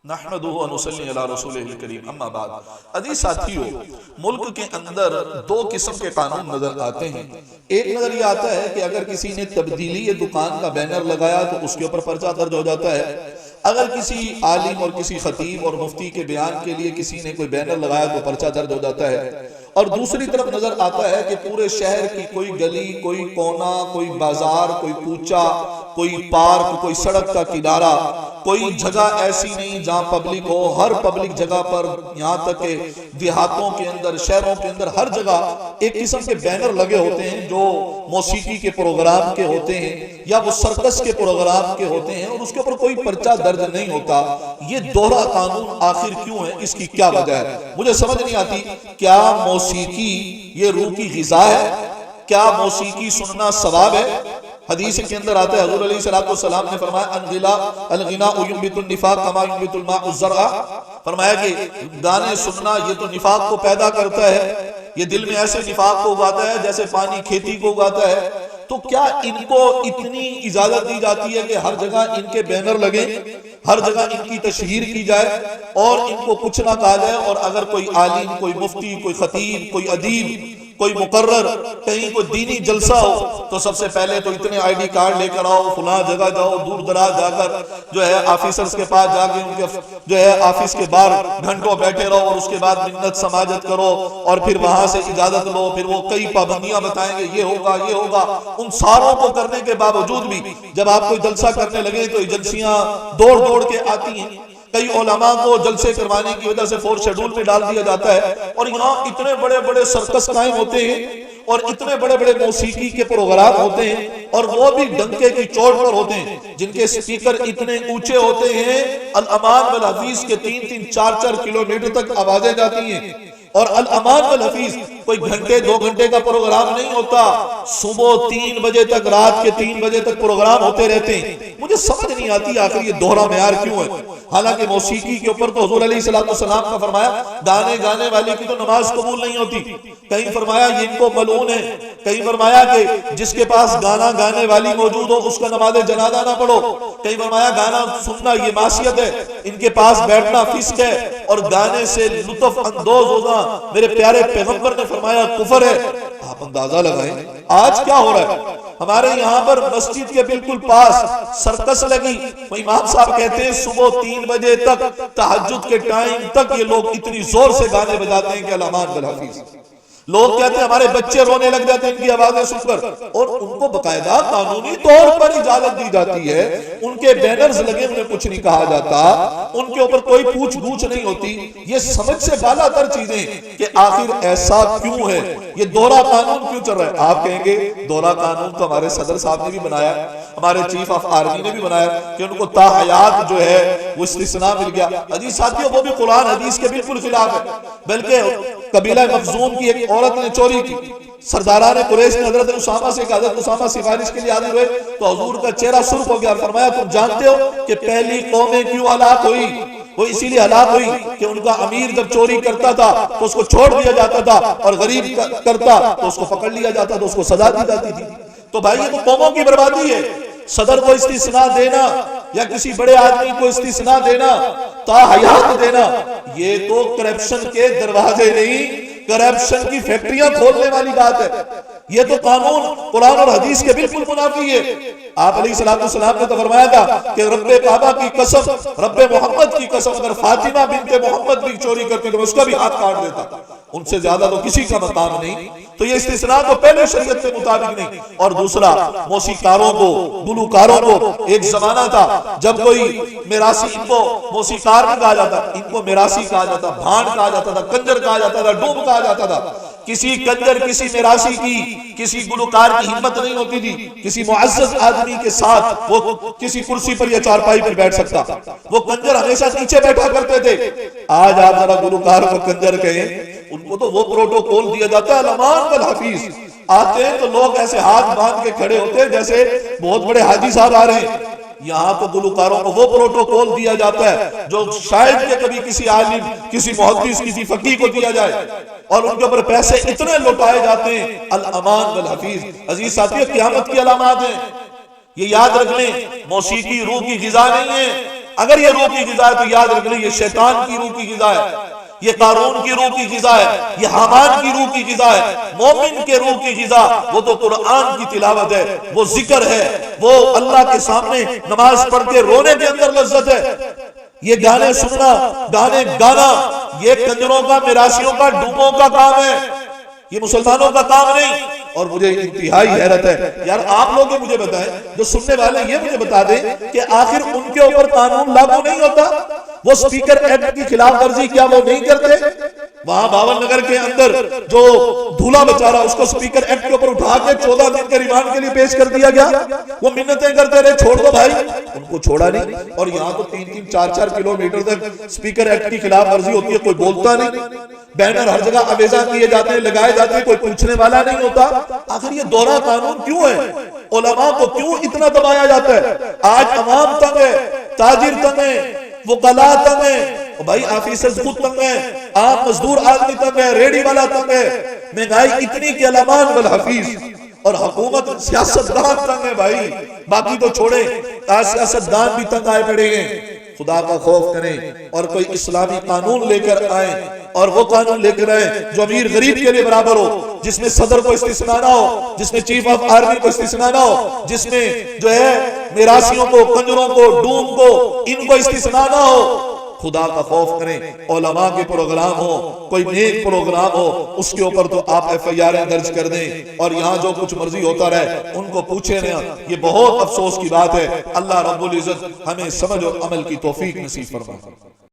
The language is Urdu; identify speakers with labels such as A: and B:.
A: نحمدہ و نصلی علی رسولہ الکریم، اما بعد۔ عزیز ساتھیو، ملک کے اندر دو قسم کے قانون نظر آتے ہیں۔ ایک نظر یہ آتا ہے کہ اگر کسی نے تبدیلی دکان کا بینر لگایا تو اس کے اوپر پرچہ درج ہو جاتا ہے۔ اگر کسی عالم اور کسی خطیب اور مفتی کے بیان کے لیے کسی نے کوئی بینر لگایا تو پرچہ درج ہو جاتا ہے۔ اور دوسری طرف نظر آتا ہے کہ پورے شہر کی کوئی گلی، کوئی کونا، کوئی بازار، کوئی کوچہ، کوئی پارک، کوئی سڑک کا کنارہ، کوئی جگہ ایسی نہیں جہاں پبلک ہو۔ ہر پبلک جگہ پر، یہاں تک کہ دیہاتوں کے اندر، شہروں کے اندر، ہر جگہ ایک قسم کے بینر لگے ہوتے ہیں جو موسیقی کے پروگرام کے ہوتے ہیں یا وہ سرکس کے پروگرام کے ہوتے ہیں، اور اس کے اوپر کوئی پرچہ درج نہیں ہوتا۔ یہ دوہرا قانون آخر کیوں ہے؟ اس کی کیا وجہ ہے؟ مجھے سمجھ نہیں آتی۔ کیا موسیقی یہ روح کی غذا ہے؟ کیا موسیقی سننا ثواب ہے؟ حدیث کے اندر آتا ہے، حضور علیہ السلام نے فرمایا الغناء ينبت النفاق كما ينبت الماء الزرع، فرمایا کہ گانے سننا یہ تو نفاق کو پیدا کرتا ہے، یہ دل میں ایسے نفاق کو اگاتا ہے جیسے پانی کھیتی کو اگاتا ہے۔ تو کیا ان کو اتنی اجازت دی جاتی ہے کہ ہر جگہ ان کے بینر لگیں، ہر جگہ ان کی تشہیر کی جائے اور ان کو کچھ نہ کہا جائے؟ اور اگر کوئی عالم، کوئی مفتی، کوئی خطیب، کوئی ادیب، کوئی مقرر کہیں کوئی دینی جلسہ ہو تو سب سے پہلے تو اتنے آئی ڈی کارڈ لے کر آؤ، فلاں جگہ جاؤ، دور دراز جا کر جو ہے آفیسرز کے پاس جا کے ان کے جو ہے آفس کے باہر گھنٹوں بیٹھے رہو، اور اس کے بعد منت سماجت کرو، اور پھر وہاں سے اجازت لو، پھر وہ کئی پابندیاں بتائیں گے، یہ ہوگا یہ ہوگا۔ ان ساروں کو کرنے کے باوجود بھی جب آپ کوئی جلسہ کرنے لگے تو ایجنسیاں دوڑ دوڑ کے آتی ہیں۔ کئی علماء کو جلسے کروانے کی وجہ سے 4 شیڈول میں ڈال دیا جاتا ہے، اور یہاں اتنے بڑے بڑے سرکس قائم ہوتے ہیں اور اتنے بڑے بڑے موسیقی کے پروگرام ہوتے ہیں، اور وہ بھی ڈنکے کی چوٹ پر ہوتے ہیں، جن کے سپیکر اتنے اونچے ہوتے ہیں الامان والحفیظ کے 3-3 4-4 کلومیٹر تک آوازیں جاتی ہیں۔ اور الامان والحفیظ کوئی گھنٹے 2 گھنٹے کا پروگرام نہیں ہوتا، صبح 3 بجے تک، رات کے 3 بجے تک پروگرام ہوتے رہتے ہیں۔ مجھے سمجھ نہیں آتی آخر یہ دوہرا معیار کیوں ہے؟ حالانکہ موسیقی کے اوپر تو حضور علیہ السلام کا فرمایا گانے گانے والے کی تو نماز قبول نہیں ہوتی، کہیں فرمایا یہ ان کو ملعون ہے، کہیں فرمایا کہ جس کے پاس گانا گانے والی موجود ہو اس کا نماز جنازہ نہ پڑھو، کہیں فرمایا گانا سننا یہ معصیت ہے، ان کے پاس بیٹھنا فسق ہے، اور گانے سے لطف اندوز ہونا میرے پیارے پیغمبر نے فرمایا کفر ہے۔ آپ اندازہ لگائیں آج کیا ہو رہا ہے۔ ہمارے یہاں پر مسجد کے بالکل پاس سرکس لگی، وہ امام صاحب کہتے ہیں صبح 3 بجے تک، تہجد کے ٹائم تک یہ لوگ اتنی زور سے گانے بجاتے ہیں کہ الامان والحفیظ۔ لوگ کہتے ہیں ہمارے بچے رونے لگ جاتے ہیں ان کی آوازیں سن کر، اور ان کو باقاعدہ قانونی طور پر اجازت دی جاتی ہے، ان کے بینرز لگے، انہیں کچھ نہیں کہا جاتا، ان کے اوپر کوئی پوچھ گچھ نہیں ہوتی۔ یہ سمجھ سے بالا تر چیزیں کہ آخر ایسا کیوں ہے، یہ دوہرا قانون کیوں چل رہا ہے؟ آپ کہیں گے دوہرا قانون تو ہمارے صدر صاحب نے بھی بنایا، ہمارے چیف آف آرمی نے بھی بنایا کہ ان کو تا حیات جو ہے وہ استثناء مل گیا۔ عزیز ساتھیوں، وہ بھی قرآن حدیث کے بالکل خلاف ہے۔ بلکہ قبیلہ مخزوم کی ایک عورت نے چوری کی، سرداران قریش نے حضرت اسامہ سے کہا، حضرت اسامہ سفارش کے لیے حاضر ہوئے تو حضور کا چہرہ سرخ ہو گیا، اور فرمایا تم جانتے ہو کہ پہلی قومیں کیوں ہلاک ہوئی؟ وہ اسی لیے ہلاک ہوئی کہ ان کا امیر جب چوری کرتا تھا تو اس کو چھوڑ دیا جاتا تھا، اور غریب کرتا تو اس کو پکڑ لیا جاتا، تو اس کو سزا دی جاتی تھی۔ تو بھائی یہ تو قوموں کی بربادی ہے۔ صدر کو استثناء دینا یا کسی بڑے آدمی کو استثناء دینا، تا حیات دینا، یہ تو کرپشن کے دروازے نہیں، کرپشن کی فیکٹریاں کھولنے والی بات ہے۔ یہ تو قانون قرآن اور حدیث کے بالکل منافی ہے۔ آپ علیہ السلام نے تو فرمایا تھا کہ رب کعبہ کی قسم، رب محمد کی قسم، اگر فاطمہ بنت محمد بھی چوری کرتے تو اس کا بھی ہاتھ کاٹ دیتا، ان سے زیادہ تو کسی کا مقام نہیں۔ تو یہ استثناء تو پہلے شریعت کے مطابق نہیں۔ اور دوسرا، موسیقاروں کو، گلوکاروں کو ایک زمانہ تھا جب کوئی میراثی، ان کو موسیقار نہیں کہا جاتا، ان کو میراثی کہا جاتا، بھانڈ کہا جاتا تھا، کنجر کہا جاتا تھا، ڈوم کہا جاتا تھا۔ کسی کنجر، کسی میراثی کی، کسی گلوکار کی ہمت نہیں ہوتی تھی کسی معزز آدمی کے ساتھ وہ کسی کرسی پر یا چارپائی پر بیٹھ سکتا، وہ کنجر ہمیشہ نیچے بیٹھا کرتے تھے۔ آج آپ ذرا گلوکار کو کنجر کہیں، ان کو تو وہ پروٹوکول دیا جاتا ہے الامان والحفیظ۔ آتے ہیں تو لوگ ایسے ہاتھ باندھ کے کھڑے ہوتے ہیں جیسے بہت بڑے حاجی صاحب آ رہے ہیں۔ یہاں تو گلوکاروں کو وہ پروٹوکول دیا جاتا ہے جو شاید کہ کبھی کسی عالم، کسی محدث، کسی فقیہ کو دیا جائے، اور ان کے اوپر پیسے اتنے لوٹائے جاتے ہیں۔ الامان والحفیظ عزیز ساتھیوں قیامت کی علامات ہیں۔ یہ یاد رکھ لیں موسیقی روح کی غذا نہیں ہے، اگر یہ روح کی غذا ہے تو یاد رکھ لیں یہ شیطان کی روح کی غذا ہے، یہ قارون کی روح کی غذا ہے، یہ حامان کی روح کی غذا ہے۔ مومن کے روح کی غذا وہ تو قرآن کی تلاوت ہے، وہ ذکر ہے، وہ اللہ کے سامنے نماز پڑھ کے رونے کے اندر لذت ہے۔ یہ گانے سننا، گانے گانا یہ کنجروں کا، میراسیوں کا، ڈوبوں کا کام ہے، یہ مسلمانوں کا کام نہیں۔ اور مجھے انتہائی حیرت ہے یار، آپ لوگ یہ مجھے بتائیں، جو سننے والے یہ مجھے بتا دیں کہ آخر ان کے اوپر قانون لاگو نہیں ہوتا؟ وہ سپیکر ایکٹ کی خلاف ورزی کیا وہ نہیں کرتے؟ وہاں باون نگر کے اندر جو دھولا بچارا، اس کو سپیکر ایکٹ کے اوپر اٹھا کے 14 دن کے ریمانڈ کے لیے پیش کر دیا گیا، وہ منتیں کرتے رہے چھوڑ دو بھائی، ان کو چھوڑا نہیں۔ اور یہاں تو 3-3 4-4 کلومیٹر تک سپیکر ایکٹ کی خلاف ورزی ہوتی ہے، کوئی بولتا نہیں، بینر ہر جگہ آویزاں کیے جاتے ہیں، لگائے جاتے ہیں، کوئی پوچھنے والا نہیں ہوتا۔ آخر یہ دورہ قانون کیوں ہے؟ علماء کو کیوں اتنا دبایا جاتا ہے؟ آج عوام تنگ ہے، تاجر تنگ ہے، وکلاء تنگ ہیں، بھائی آفیسرز خود تنگ ہیں، عام مزدور آدمی تنگ ہے، ریڈی والا تنگ ہے، مہنگائی اتنی کہ الامان والحفیظ، اور حکومت سیاستدان تنگ ہے بھائی، باقی تو چھوڑے، آج سیاستدان بھی تنگ آئے پڑے ہیں۔ خدا کا خوف کریں اور کوئی اسلامی قانون لے کر آئیں، اور وہ قانون لے کر آئیں جو امیر غریب کے لیے برابر ہو، جس میں صدر کو استثناء نہ ہو، جس میں چیف آف آرمی کو استثناء نہ ہو، جس میں جو ہے میراسیوں کو، کنجروں کو، ڈوم کو، ان کو استثناء نہ ہو۔ خدا کا خوف کریں، علماء کے پروگرام ہو، کوئی نیک پروگرام ہو، اس کے اوپر تو آپ FIR درج کر دیں، اور یہاں جو کچھ مرضی ہوتا رہے ان کو پوچھیں نہ۔ یہ بہت افسوس کی بات ہے۔ اللہ رب العزت ہمیں سمجھ اور عمل کی توفیق نصیب فرمائے۔